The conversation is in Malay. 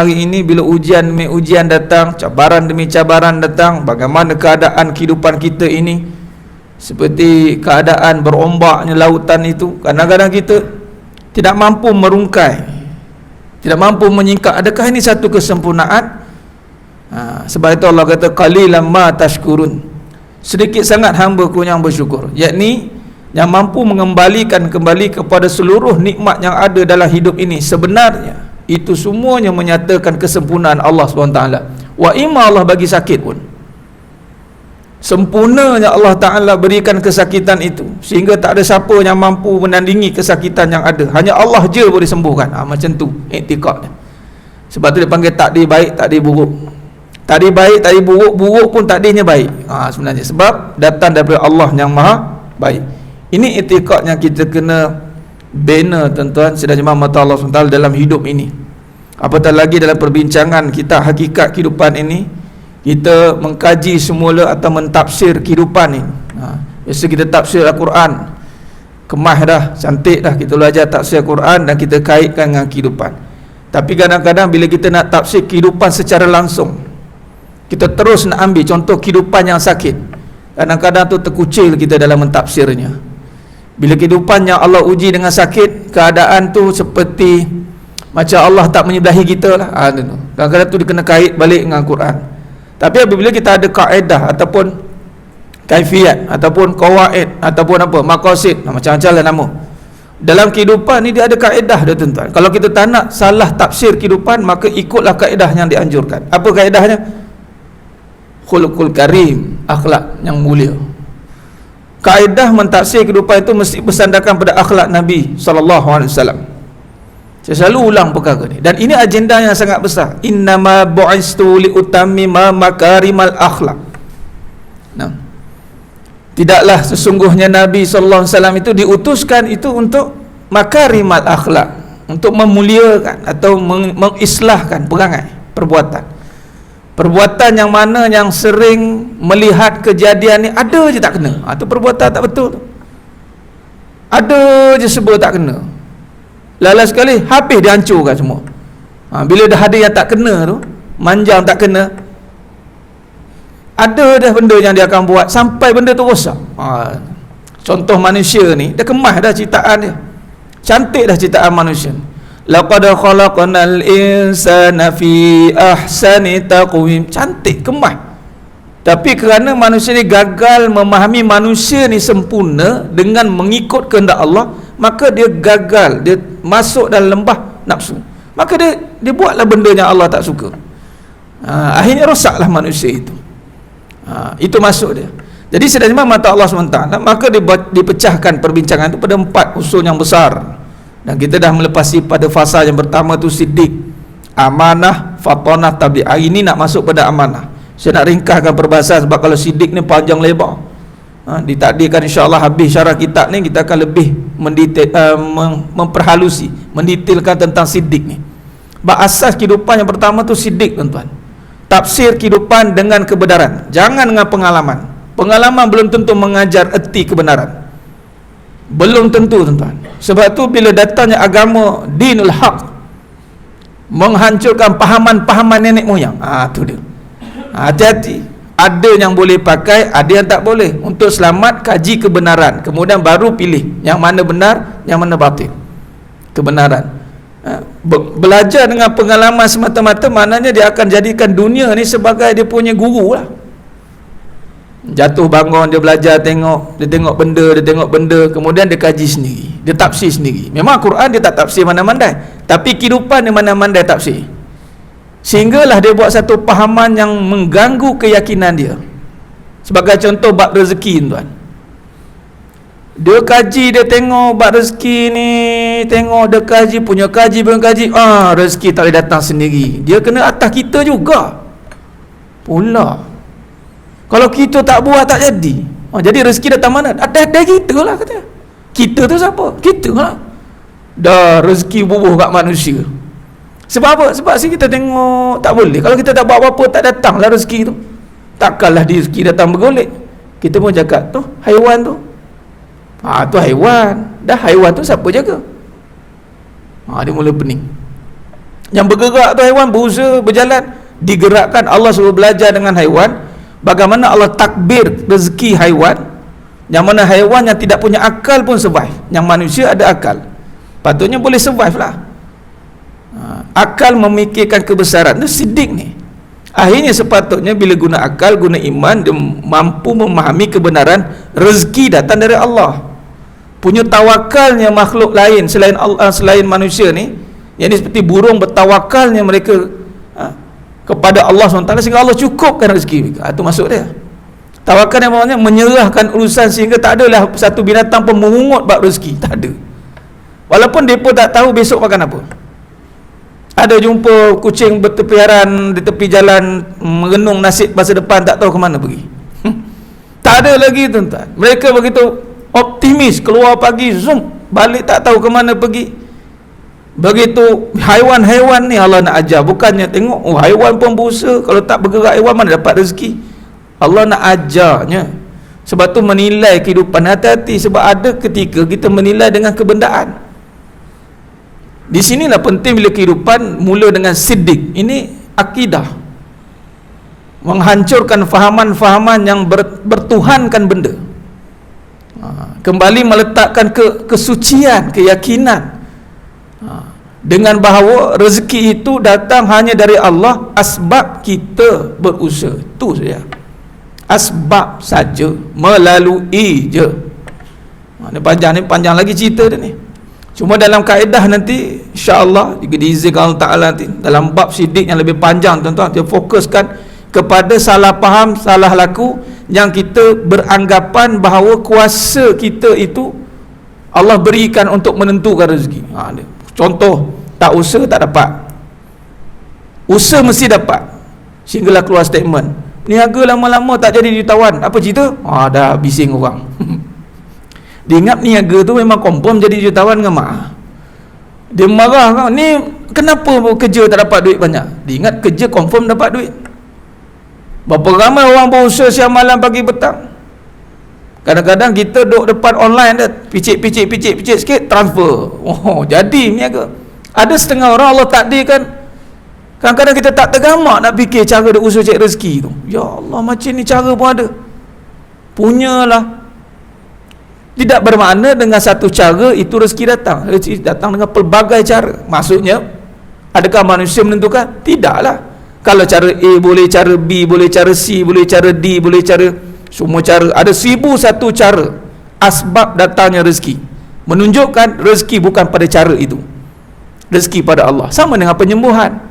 hari ini bila ujian demi ujian datang, cabaran demi cabaran datang, bagaimana keadaan kehidupan kita ini, seperti keadaan berombaknya lautan itu. Kadang-kadang kita tidak mampu merungkai, tidak mampu menyingkap. Adakah ini satu kesempurnaan? Sebab itu Allah kata qalilan ma tashkurun, sedikit sangat hamba-Ku yang bersyukur, yakni yang mampu mengembalikan kembali kepada seluruh nikmat yang ada dalam hidup ini. Sebenarnya itu semuanya menyatakan kesempurnaan Allah SWT. Wa imma Allah bagi sakit pun, sempurnanya Allah Ta'ala berikan kesakitan itu, sehingga tak ada siapa yang mampu menandingi kesakitan yang ada. Hanya Allah je boleh sembuhkan. Macam tu iktikadnya. Sebab tu dia panggil takdir baik, takdir buruk. Takdir baik, takdir buruk, buruk pun takdirnya baik. Sebenarnya sebab datang daripada Allah yang maha baik. Ini iktikad yang kita kena bina, tuan-tuan sedang mata Allah SWT dalam hidup ini. Apatah lagi dalam perbincangan kita hakikat kehidupan ini, kita mengkaji semula atau mentafsir kehidupan ini. Biasa kita tafsir Al-Quran, kemah dah, cantik dah, kita belajar tafsir Al-Quran dan kita kaitkan dengan kehidupan. Tapi kadang-kadang bila kita nak tafsir kehidupan secara langsung, kita terus nak ambil contoh kehidupan yang sakit, kadang-kadang tu terkucil kita dalam mentafsirnya. Bila kehidupan yang Allah uji dengan sakit, keadaan tu seperti macam Allah tak menyebelahi kita lah. Kadang-kadang tu dia kena kait balik dengan Al-Quran. Tapi apabila kita ada kaedah ataupun kaifiat ataupun qawaid ataupun apa maqasid, macam-macam lah nama dalam kehidupan ni, dia ada kaedah dia, tuan-tuan. Kalau kita tak nak salah tafsir kehidupan, maka ikutlah kaedah yang dianjurkan. Apa kaedahnya? Khuluqul karim, akhlak yang mulia. Kaedah mentafsir kehidupan itu mesti bersandarkan pada akhlak Nabi SAW. Saya selalu ulang perkara ni, dan ini agenda yang sangat besar. Innama bu'istu liutammima makarimal akhlak. Tidaklah sesungguhnya Nabi SAW itu diutuskan itu untuk makarimal akhlak, untuk memuliakan atau mengislahkan perangai, perbuatan yang mana yang sering melihat kejadian ni ada je tak kena. Itu perbuatan tak betul, ada je sebab tak kena. Lala sekali habis dihancurkan semua. Bila dah ada yang tak kena tu, manjang tak kena, ada dah benda yang dia akan buat sampai benda tu rosak. Contoh manusia ni, dah kemas dah ciptaan dia, cantik dah ciptaan manusia. Laqad khalaqnal insana fi ahsani taqwim, cantik, kemas. Tapi kerana manusia ni gagal memahami manusia ni sempurna dengan mengikut kehendak Allah, maka dia gagal, dia masuk dalam lembah nafsu, maka dia buatlah benda yang Allah tak suka. Akhirnya rosaklah manusia itu. Itu masuk dia. Jadi sedang mata Allah SWT, maka dipecahkan perbincangan itu pada 4 usul yang besar. Dan kita dah melepasi pada fasa yang pertama tu siddiq, amanah, fatanah, tabi'ah. Ini nak masuk pada amanah. Saya nak ringkaskan perbahasan, sebab kalau siddiq ni panjang lebar. Ditakdirkan insya-Allah habis syarah kitab ni, kita akan lebih memperhalusi, mendetailkan tentang siddiq ni. Asas kehidupan yang pertama tu siddiq, tuan-tuan. Tafsir kehidupan dengan kebenaran, jangan dengan pengalaman. Pengalaman belum tentu mengajar erti kebenaran, belum tentu, tuan-tuan. Sebab tu bila datangnya agama dinul haq, menghancurkan pahaman-pahaman nenek moyang, tu dia. Hati-hati. Ada yang boleh pakai, ada yang tak boleh. Untuk selamat, kaji kebenaran, kemudian baru pilih yang mana benar, yang mana batil. Kebenaran. Belajar dengan pengalaman semata-mata, maknanya dia akan jadikan dunia ni sebagai dia punya guru lah. Jatuh bangun, dia belajar, dia tengok benda, kemudian dia kaji sendiri, dia tafsir sendiri. Memang Quran dia tak tafsir mana-mandai, tapi kehidupan dia mana-mandai tafsir. Sehinggalah dia buat satu pahaman yang mengganggu keyakinan dia. Sebagai contoh bab rezeki, tuan. Dia kaji, dia tengok bab rezeki ni, tengok dia kaji, punya kaji, rezeki tak boleh datang sendiri, dia kena atas kita juga pula. Kalau kita tak buat, tak jadi. Jadi rezeki datang mana? Atas kita lah, kata. Kita tu siapa? Kita lah. Dah rezeki bubuh kat manusia. Sebab apa? Sebab kita tengok tak boleh. Kalau kita tak buat apa-apa, tak datanglah rezeki tu. Takkanlah rezeki datang bergolek. Kita pun cakap tu haiwan tu. Tu haiwan. Dah haiwan tu siapa jaga? Dia mula pening. Yang bergerak tu haiwan, berusaha berjalan, digerakkan. Allah suruh belajar dengan haiwan bagaimana Allah takbir rezeki haiwan, yang mana haiwan yang tidak punya akal pun survive, yang manusia ada akal, patutnya boleh survive lah. Akal memikirkan kebesaran tu sidik ni. Akhirnya sepatutnya bila guna akal, guna iman, dia mampu memahami kebenaran rezeki datang dari Allah. Punya tawakalnya makhluk lain selain Allah, selain manusia ni, yang ini seperti burung bertawakalnya mereka kepada Allah SWT sehingga Allah cukupkan rezeki mereka. Itu masuk dia. Tawakal yang maksudnya menyerahkan urusan sehingga tak adalah satu binatang pun mengungut bab rezeki, tak ada. Walaupun dia pun tak tahu besok makan apa. Ada jumpa kucing bertepiaran di tepi jalan merenung nasib masa depan, tak tahu ke mana pergi. Tak ada lagi tuan-tuan. Mereka begitu optimis, keluar pagi, zoom, balik tak tahu ke mana pergi. Begitu haiwan-haiwan ni Allah nak ajar, bukannya tengok haiwan pun berusaha, kalau tak bergerak haiwan mana dapat rezeki. Allah nak ajarnya. Sebab tu menilai kehidupan hati-hati, sebab ada ketika kita menilai dengan kebendaan. Di sinilah penting bila kehidupan mula dengan siddiq. Ini akidah, menghancurkan fahaman-fahaman yang bertuhankan benda, kembali meletakkan kesucian, keyakinan dengan bahawa rezeki itu datang hanya dari Allah, asbab kita berusaha, itu saja. Asbab saja, melalui je. Ni panjang lagi cerita dia ni. Cuma dalam kaedah nanti insya-Allah jika diizinkan Allah Taala nanti dalam bab sidik yang lebih panjang tuan-tuan, dia fokuskan kepada salah faham, salah laku yang kita beranggapan bahawa kuasa kita itu Allah berikan untuk menentukan rezeki. Contoh, tak usaha tak dapat, usaha mesti dapat, sehinggalah keluar statement, niaga lama-lama tak jadi jutawan. Apa cerita? Dah bising orang. Dia ingat niaga tu memang confirm jadi jutawan dengan mak. Dia marah kau, ni kenapa kerja tak dapat duit banyak? Dia ingat kerja confirm dapat duit. Berapa ramai orang berusaha siang malam pagi petang. Kadang-kadang kita duduk depan online dah, picit sikit, transfer. Jadi niaga. Ada setengah orang Allah takdirkan, kadang-kadang kita tak tergamak nak fikir cara dia usaha cek rezeki tu. Ya Allah, macam ni cara pun ada. Punyalah. Tidak bermakna dengan satu cara itu rezeki datang. Rezeki datang dengan pelbagai cara. Maksudnya, adakah manusia menentukan? Tidaklah. Kalau cara A boleh, cara B boleh, cara C boleh, cara D boleh, cara semua cara. Ada 1001 cara asbab datangnya rezeki. Menunjukkan rezeki bukan pada cara itu. Rezeki pada Allah. Sama dengan penyembuhan.